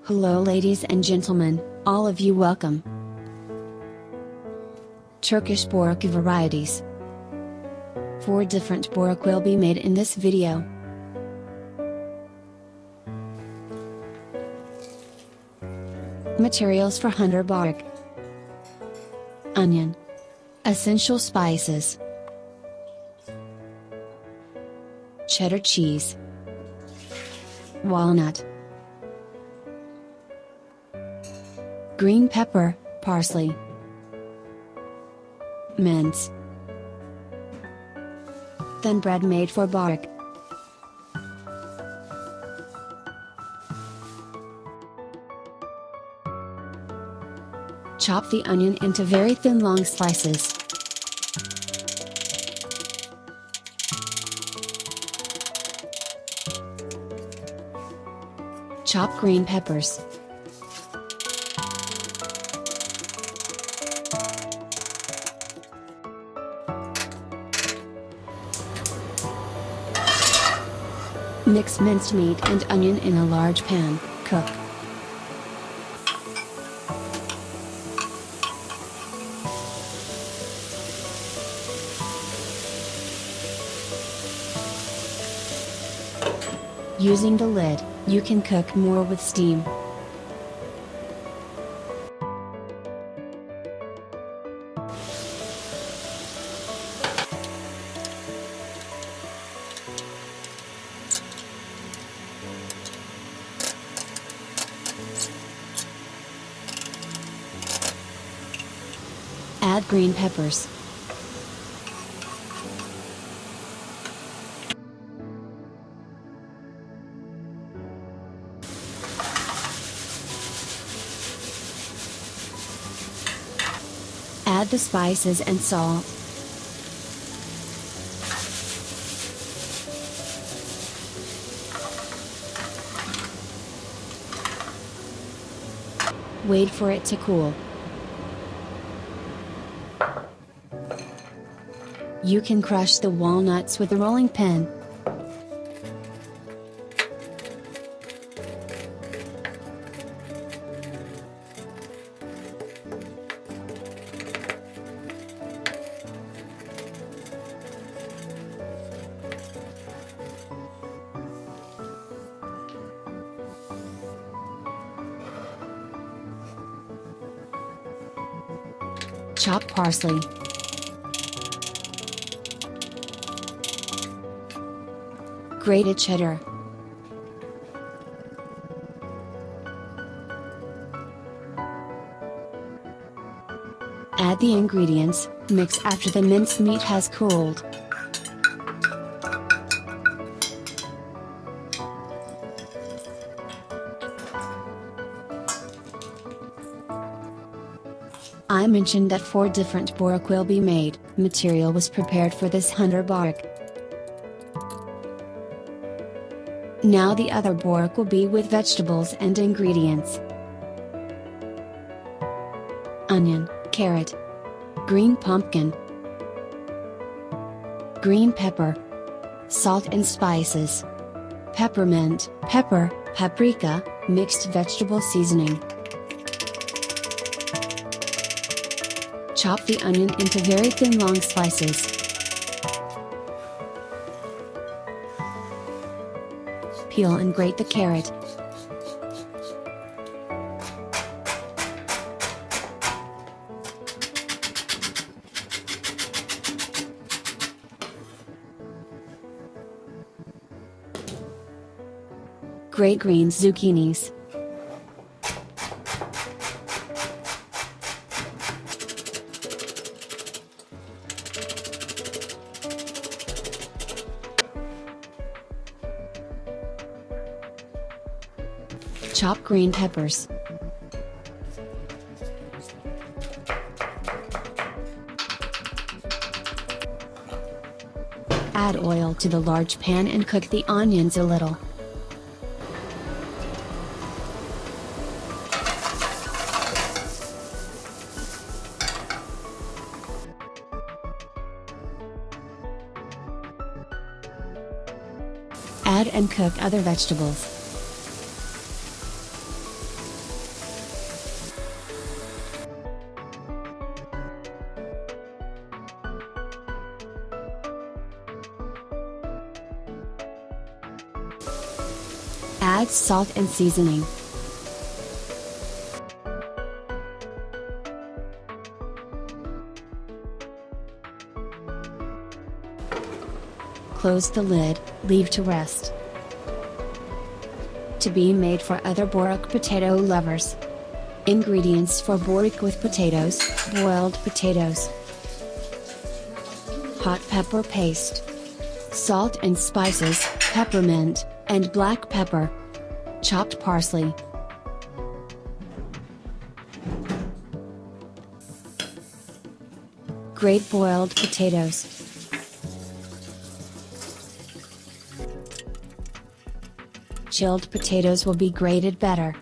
Hello ladies and gentlemen, all of you welcome. Turkish Borek Varieties. 4 different borek will be made in this video. Materials for Hunter Borek: onion, essential spices, cheddar cheese, walnut, green pepper, parsley, mince, thin bread made for borek. Chop the onion into very thin long slices. Chop green peppers. Mix minced meat and onion in a large pan, cook. Using the lid, you can cook more with steam. Add green peppers. Add the spices and salt. Wait for it to cool. You can crush the walnuts with a rolling pin. Chop parsley. Grated cheddar. Add the ingredients, mix after the minced meat has cooled. I mentioned that 4 different borek will be made. Material was prepared for this Hunter Borek. Now the other borek will be with vegetables and ingredients: onion, carrot, green pumpkin, green pepper, salt and spices, peppermint, pepper, paprika, mixed vegetable seasoning. Chop the onion into very thin long slices. Peel and grate the carrot. Grate green zucchinis. Chop green peppers. Add oil to the large pan and cook the onions a little. Add and cook other vegetables. Add salt and seasoning. Close the lid, leave to rest. To be made for other Borek potato lovers. Ingredients for Borek with potatoes: boiled potatoes, hot pepper paste, salt and spices, peppermint, and black pepper, chopped parsley, grate boiled potatoes, chilled potatoes will be grated better.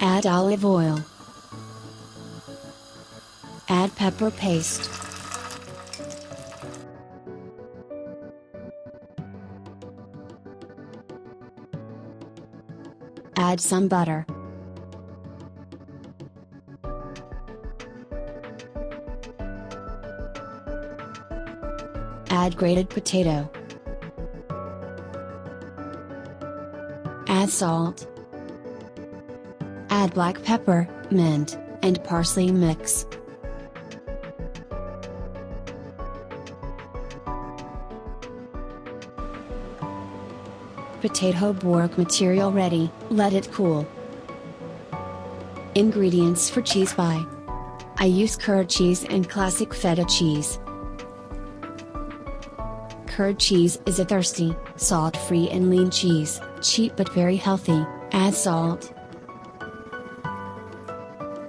Add olive oil. Add pepper paste. Add some butter. Add grated potato. Add salt. Add black pepper, mint, and parsley mix. Potato Borek material ready, let it cool. Ingredients for cheese pie. I use curd cheese and classic feta cheese. Curd cheese is a thirsty, salt-free and lean cheese, cheap but very healthy. Add salt.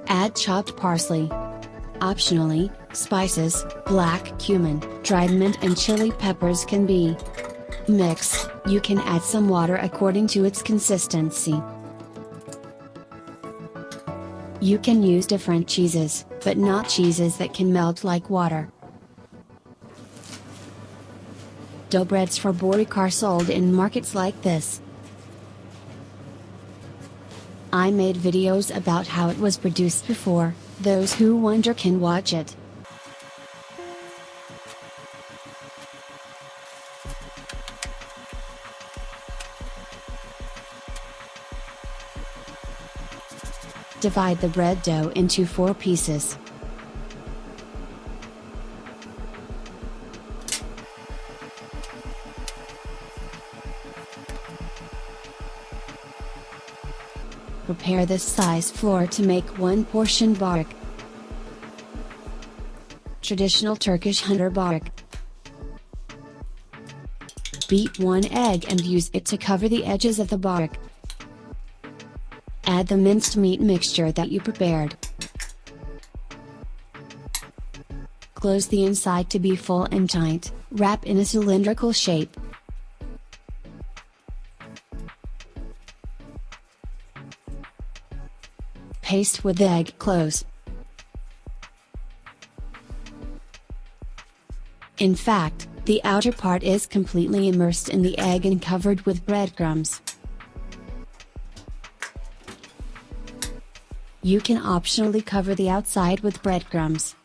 Add chopped parsley. Optionally, spices, black cumin, dried mint and chili peppers can be. Mix. You can add some water according to its consistency. You can use different cheeses, but not cheeses that can melt like water. Dough breads for Borek are sold in markets like this. I made videos about how it was produced before, those who wonder can watch it. Divide the bread dough into 4 pieces. Prepare this size flour to make 1 portion Borek. Traditional Turkish Borek. Beat 1 egg and use it to cover the edges of the Borek. Add the minced meat mixture that you prepared. Close the inside to be full and tight, wrap in a cylindrical shape. Paste with egg close. In fact, the outer part is completely immersed in the egg and covered with breadcrumbs. You can optionally cover the outside with breadcrumbs.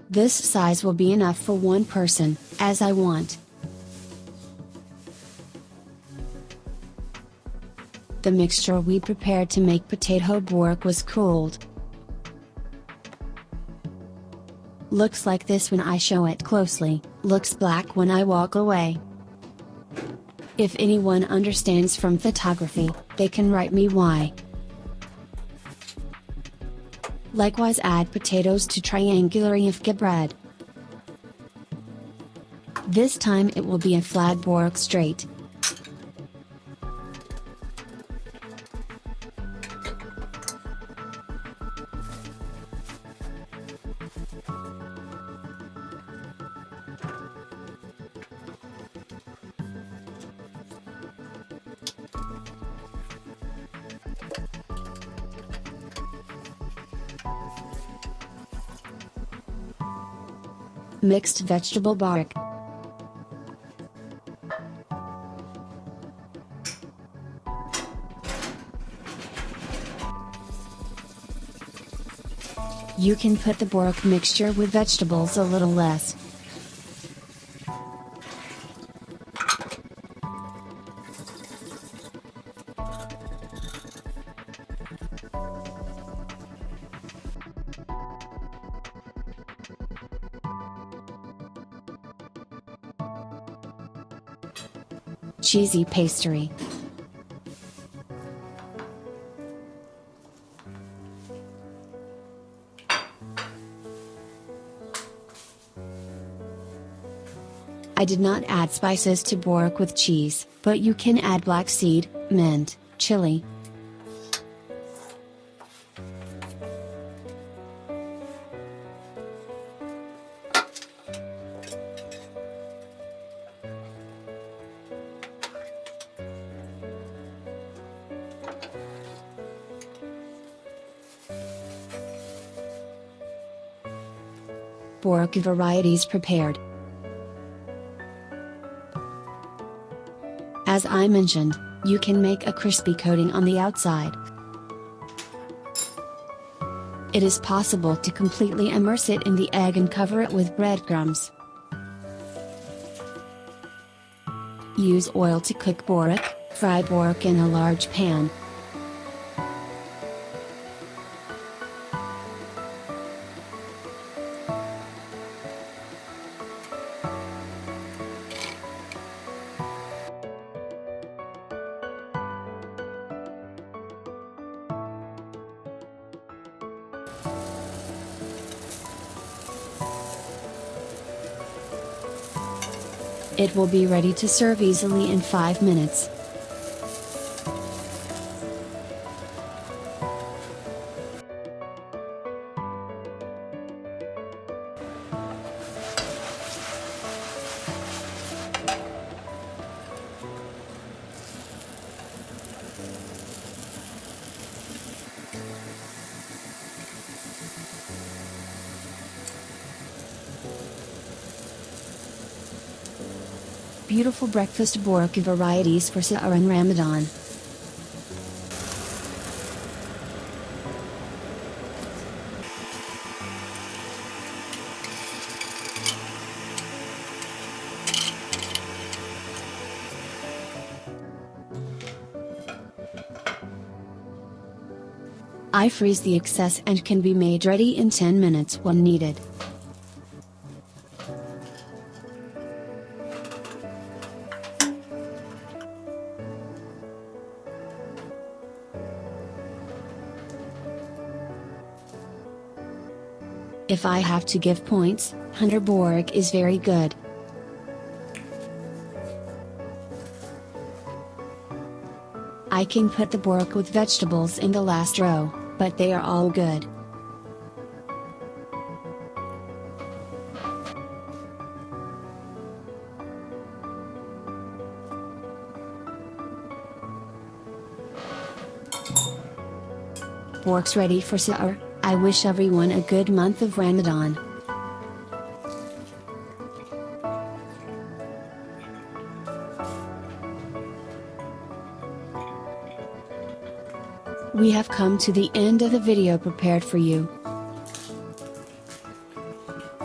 This size will be enough for 1 person, as I want. The mixture we prepared to make potato Borek was cooled. Looks like this when I show it closely, looks black when I walk away. If anyone understands from photography, they can write me why. Likewise add potatoes to triangular Yufka bread. This time it will be a flat Borek straight. Mixed vegetable borek. You can put the borek mixture with vegetables a little less. Cheesy pastry. I did not add spices to borek with cheese, but you can add black seed, mint, chili. Borek varieties prepared. As I mentioned, you can make a crispy coating on the outside. It is possible to completely immerse it in the egg and cover it with breadcrumbs. Use oil to cook borek. Fry borek in a large pan. It will be ready to serve easily in 5 minutes. Beautiful breakfast borek varieties for Sahur and Ramadan. I freeze the excess and can be made ready in 10 minutes when needed. If I have to give points, Hunter borek is very good. I can put the borek with vegetables in the last row, but they are all good. Borek's ready for Sahur. I wish everyone a good month of Ramadan. We have come to the end of the video prepared for you.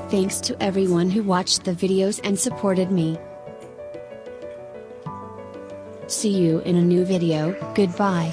Thanks to everyone who watched the videos and supported me. See you in a new video. Goodbye.